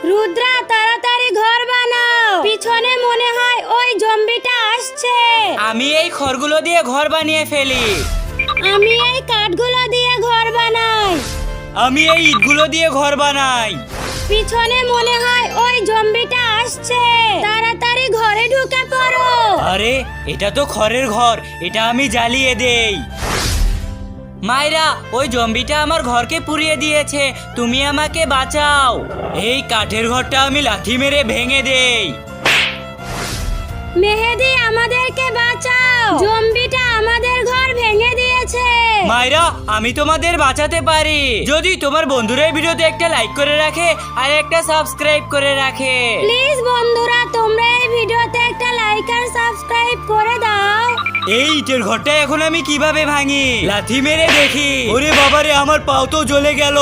রুদ্রা তাড়াতাড়ি ঘর বানাও, পিছনে মনে হয় ওই জম্বিটা আসছে। আমি এই খড়গুলো দিয়ে ঘর বানিয়ে ফেলি। আমি এই কাঠগুলো দিয়ে ঘর বানাই। আমি এই ইটগুলো দিয়ে ঘর বানাই। পিছনে মনে হয় ওই জম্বিটা আসছে, তাড়াতাড়ি ঘরে ঢুকে পড়ো। আরে এটা তো খড়ের ঘর, এটা আমি জ্বালিয়ে দেই। মায়েরা, ওই জম্বিটা আমার ঘরকে পুড়িয়ে দিয়েছে, তুমি আমাকে বাঁচাও। এই কাঠের ঘরটা আমি লাঠি মেরে ভেঙে দেই। মেহেদি আমাদেরকে বাঁচাও, জম্বিটা আমাদের ঘর ভেঙে দিয়েছে। মায়েরা, আমি তোমাদের বাঁচাতে পারি যদি তোমার বন্ধুরা এই ভিডিওতে একটা লাইক করে রাখে আর একটা সাবস্ক্রাইব করে রাখে। প্লিজ বন্ধুরা, তোমরা এই ভিডিওতে একটা লাইক আর সাবস্ক্রাইব করে দাও। এই ইটের ঘরটা এখন আমি কিভাবে ভাঙি? লাথি মেরে দেখি। ওরে বাবারে, আমার পাও তো জ্বলে গেল।